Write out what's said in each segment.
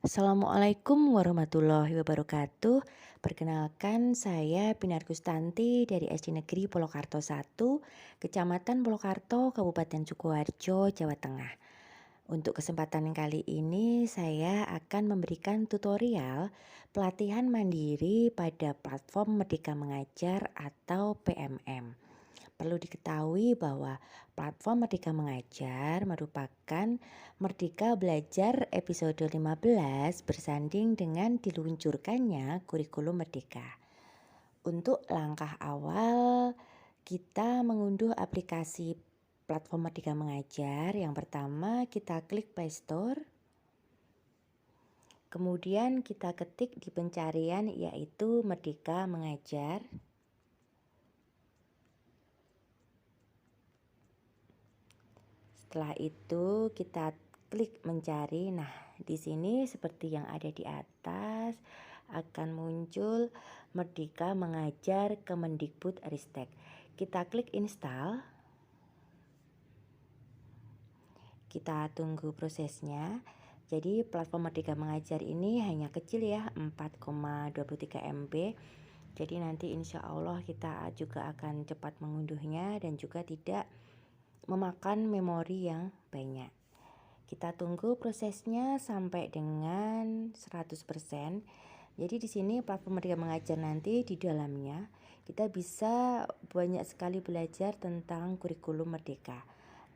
Assalamualaikum warahmatullahi wabarakatuh. Perkenalkan saya Pinar Kustanti dari SD Negeri Polokarto 1, Kecamatan Polokarto, Kabupaten Sukoharjo, Jawa Tengah. Untuk kesempatan kali ini saya akan memberikan tutorial pelatihan mandiri pada platform Merdeka Mengajar atau PMM. Perlu diketahui bahwa platform Merdeka Mengajar merupakan Merdeka Belajar episode 15 bersanding dengan diluncurkannya kurikulum Merdeka. Untuk langkah awal, kita mengunduh aplikasi platform Merdeka Mengajar. Yang pertama kita klik Play Store. Kemudian kita ketik di pencarian yaitu Merdeka Mengajar. Setelah itu kita klik mencari. Nah, di sini seperti yang ada di atas akan muncul Merdeka Mengajar Kemendikbudristek. Kita klik install. Kita tunggu prosesnya. Jadi platform Merdeka Mengajar ini hanya kecil ya, 4,23 MB. Jadi nanti insya Allah kita juga akan cepat mengunduhnya dan juga tidak memakan memori yang banyak. Kita tunggu prosesnya sampai dengan 100%. Jadi di sini platform Merdeka Mengajar nanti di dalamnya kita bisa banyak sekali belajar tentang kurikulum Merdeka.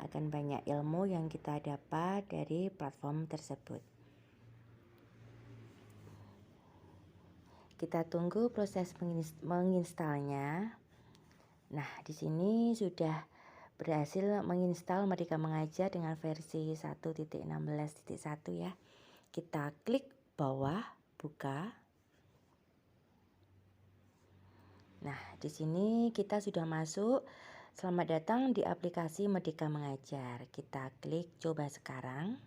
Akan banyak ilmu yang kita dapat dari platform tersebut. Kita tunggu proses menginstalnya. Nah, di sini sudah berhasil menginstal Merdeka Mengajar dengan versi 1.16.1 ya. Kita klik bawah, buka. Nah, di sini kita sudah masuk. Selamat datang di aplikasi Merdeka Mengajar. Kita klik coba sekarang.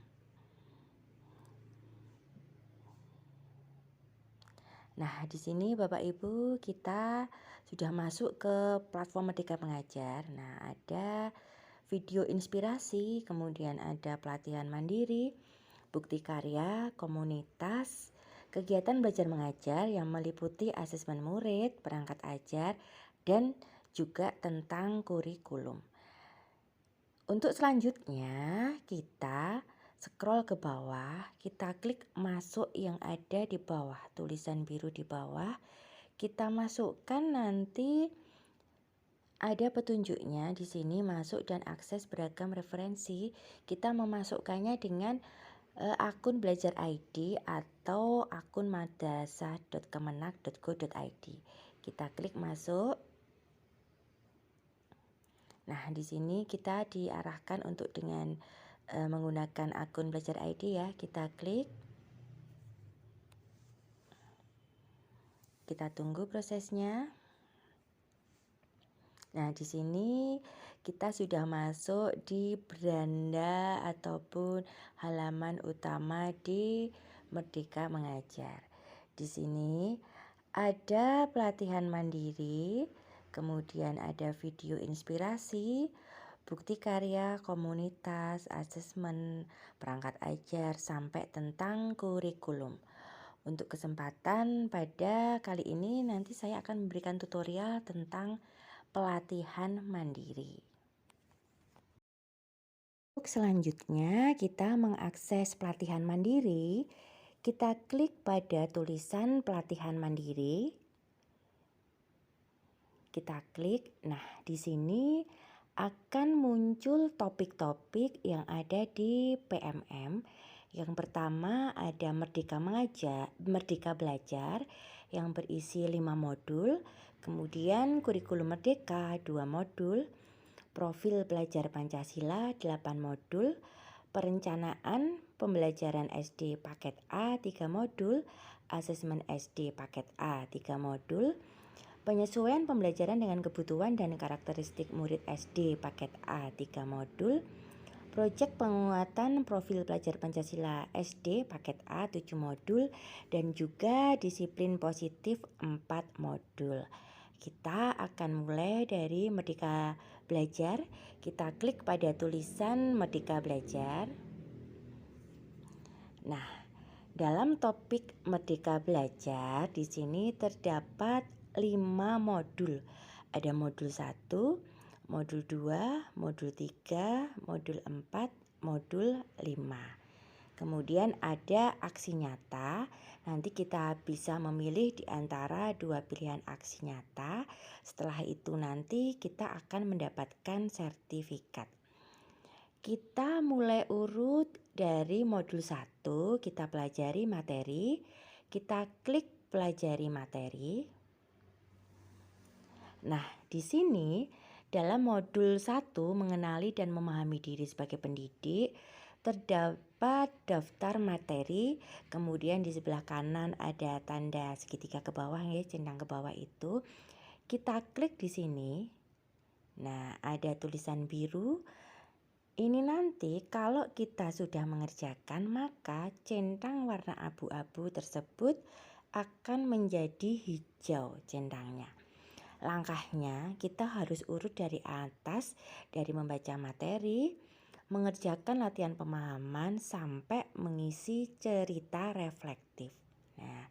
Nah, di sini Bapak Ibu kita sudah masuk ke platform Merdeka Mengajar. Nah, ada video inspirasi, kemudian ada pelatihan mandiri, bukti karya, komunitas, kegiatan belajar mengajar yang meliputi asesmen murid, perangkat ajar, dan juga tentang kurikulum. Untuk selanjutnya kita scroll ke bawah, kita klik masuk yang ada di bawah, tulisan biru di bawah. Kita masukkan nanti ada petunjuknya di sini masuk dan akses beragam referensi. Kita memasukkannya dengan akun belajar ID atau akun madrasah.kemenak.go.id. Kita klik masuk. Nah, di sini kita diarahkan untuk dengan menggunakan akun belajar ID ya. Kita klik. Kita tunggu prosesnya. Nah, di sini kita sudah masuk di beranda ataupun halaman utama di Merdeka Mengajar. Di sini ada pelatihan mandiri, kemudian ada video inspirasi, bukti karya, komunitas, asesmen, perangkat ajar, sampai tentang kurikulum. Untuk kesempatan pada kali ini nanti saya akan memberikan tutorial tentang pelatihan mandiri. Untuk selanjutnya kita mengakses pelatihan mandiri. Kita klik pada tulisan pelatihan mandiri. Kita klik. Nah, di sini akan muncul topik-topik yang ada di PMM. Yang pertama ada Merdeka Mengajar, Merdeka Belajar yang berisi 5 modul. Kemudian kurikulum Merdeka 2 modul, profil belajar Pancasila 8 modul, perencanaan pembelajaran SD paket A 3 modul, asesmen SD paket A 3 modul, penyesuaian pembelajaran dengan kebutuhan dan karakteristik murid SD paket A 3 modul, proyek penguatan profil pelajar Pancasila SD paket A 7 modul, dan juga disiplin positif 4 modul. Kita akan mulai dari Merdeka Belajar. Kita klik pada tulisan Merdeka Belajar. Nah, Dalam topik Merdeka Belajar di sini terdapat 5 modul. Ada modul 1, modul 2, modul 3, modul 4, modul 5. Kemudian ada aksi nyata. Nanti kita bisa memilih di antara 2 pilihan aksi nyata. Setelah itu nanti kita akan mendapatkan sertifikat. Kita mulai urut dari modul 1, kita pelajari materi. Kita klik pelajari materi. Nah, di sini dalam modul 1 mengenali dan memahami diri sebagai pendidik terdapat daftar materi, kemudian di sebelah kanan ada tanda segitiga ke bawah ya, centang ke bawah itu. Kita klik di sini. Nah, ada tulisan biru. Ini nanti kalau kita sudah mengerjakan, maka centang warna abu-abu tersebut akan menjadi hijau centangnya. Langkahnya kita harus urut dari atas, dari membaca materi, mengerjakan latihan pemahaman sampai mengisi cerita reflektif. Nah,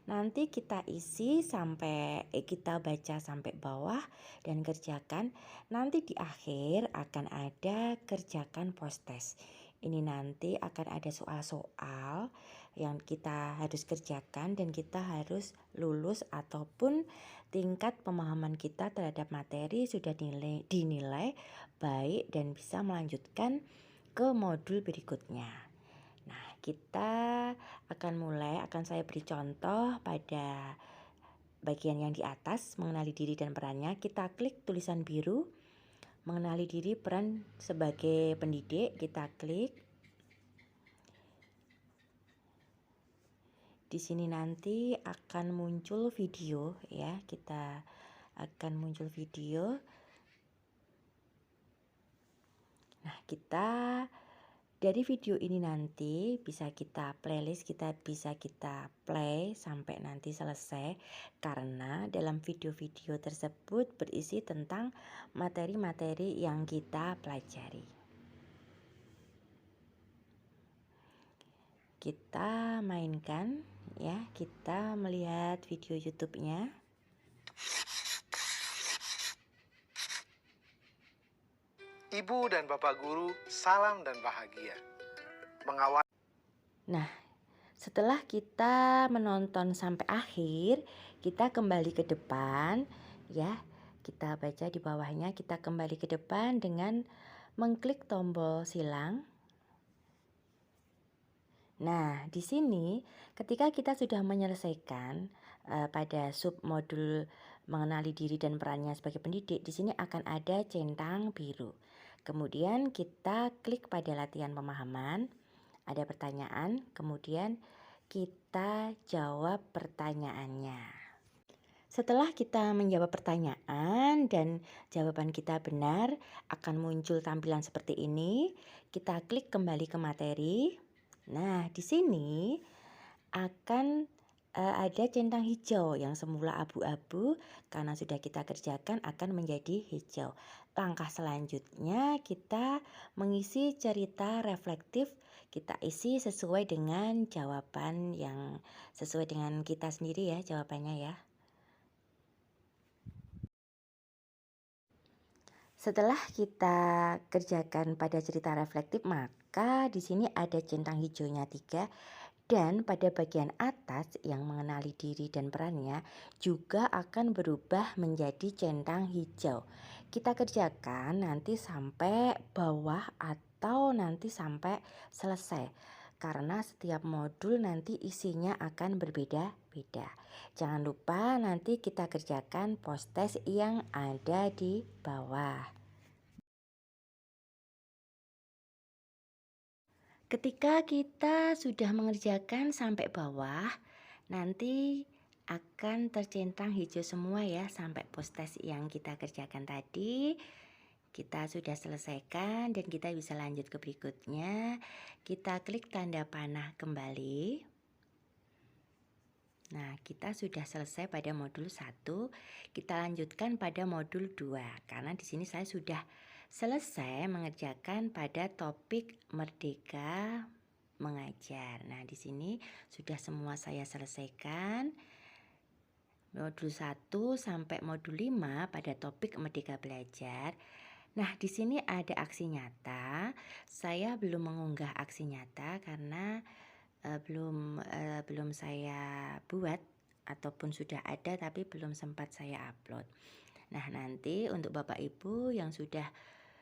nanti kita isi sampai kita baca sampai bawah dan kerjakan. Nanti di akhir akan ada kerjakan post test. Ini nanti akan ada soal-soal yang kita harus kerjakan dan kita harus lulus ataupun tingkat pemahaman kita terhadap materi sudah dinilai baik dan bisa melanjutkan ke modul berikutnya. Nah, kita akan saya beri contoh pada bagian yang di atas, mengenali diri dan perannya. Kita klik tulisan biru, mengenali diri peran sebagai pendidik, kita klik. Di sini nanti akan muncul video ya, kita akan muncul video. Nah, dari video ini nanti bisa kita playlist, bisa kita play sampai nanti selesai, karena dalam video-video tersebut berisi tentang materi-materi yang kita pelajari. Kita mainkan ya, kita melihat video YouTube-nya. Ibu dan Bapak Guru, salam dan bahagia. Nah, setelah kita menonton sampai akhir, kita kembali ke depan ya. Kita baca di bawahnya, kita kembali ke depan dengan mengklik tombol silang. Nah, di sini ketika kita sudah menyelesaikan pada submodul mengenali diri dan perannya sebagai pendidik, di sini akan ada centang biru. Kemudian kita klik pada latihan pemahaman, ada pertanyaan, kemudian kita jawab pertanyaannya. Setelah kita menjawab pertanyaan dan jawaban kita benar, akan muncul tampilan seperti ini. Kita klik kembali ke materi. Nah, di sini akan ada centang hijau yang semula abu-abu, karena sudah kita kerjakan akan menjadi hijau. Langkah selanjutnya kita mengisi cerita reflektif, kita isi sesuai dengan jawaban yang sesuai dengan kita sendiri ya jawabannya ya. Setelah kita kerjakan pada cerita reflektif, maka di sini ada centang hijaunya 3. Dan pada bagian atas yang mengenali diri dan perannya juga akan berubah menjadi centang hijau. Kita kerjakan nanti sampai bawah atau nanti sampai selesai. Karena setiap modul nanti isinya akan berbeda-beda. Jangan lupa nanti kita kerjakan post test yang ada di bawah. Ketika kita sudah mengerjakan sampai bawah, nanti akan tercentang hijau semua ya sampai post test yang kita kerjakan tadi. Kita sudah selesaikan dan kita bisa lanjut ke berikutnya. Kita klik tanda panah kembali. Nah, kita sudah selesai pada modul 1. Kita lanjutkan pada modul 2 karena di sini saya sudah selesai mengerjakan pada topik Merdeka mengajar. Nah, di sini sudah semua saya selesaikan. Modul 1 sampai modul 5 pada topik Merdeka Belajar. Nah, di sini ada aksi nyata. Saya belum mengunggah aksi nyata karena belum saya buat ataupun sudah ada tapi belum sempat saya upload. Nah, nanti untuk Bapak Ibu yang sudah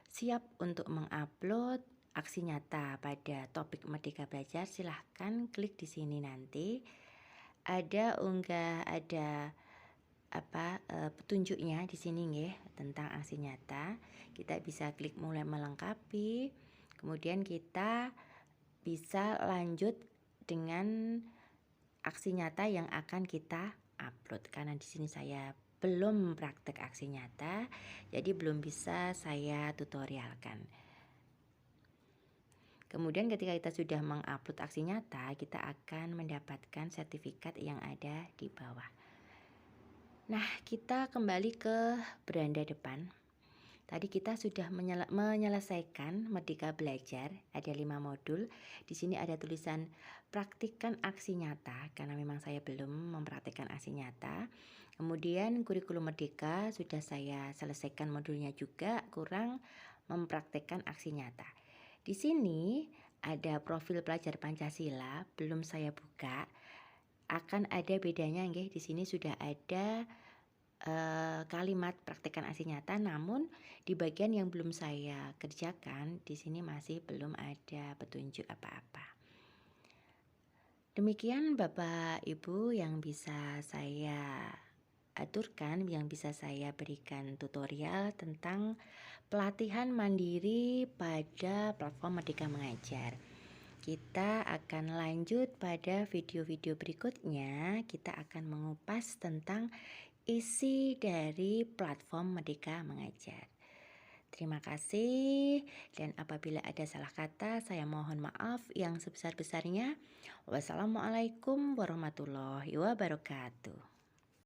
siap untuk mengupload aksi nyata pada topik Merdeka Belajar, silahkan klik di sini nanti. Ada petunjuknya di sini nggih tentang aksi nyata. Kita bisa klik mulai melengkapi. Kemudian kita bisa lanjut dengan aksi nyata yang akan kita upload. Karena di sini saya belum praktek aksi nyata, jadi belum bisa saya tutorialkan. Kemudian ketika kita sudah mengupload aksi nyata, kita akan mendapatkan sertifikat yang ada di bawah. Nah, kita kembali ke beranda depan. Tadi kita sudah menyelesaikan Merdeka Belajar, ada 5 modul. Di sini ada tulisan praktikkan aksi nyata, karena memang saya belum mempraktikkan aksi nyata. Kemudian kurikulum Merdeka sudah saya selesaikan modulnya juga, kurang mempraktikkan aksi nyata. Di sini ada profil pelajar Pancasila, belum saya buka. Akan ada bedanya nggih, di sini sudah ada kalimat praktekkan aksi nyata, namun di bagian yang belum saya kerjakan di sini masih belum ada petunjuk apa-apa. Demikian Bapak Ibu yang bisa saya aturkan, yang bisa saya berikan tutorial tentang pelatihan mandiri pada platform Merdeka Mengajar. Kita akan lanjut pada video-video berikutnya. Kita akan mengupas tentang isi dari platform Merdeka Mengajar. Terima kasih, dan apabila ada salah kata saya mohon maaf yang sebesar-besarnya. Wassalamualaikum warahmatullahi wabarakatuh.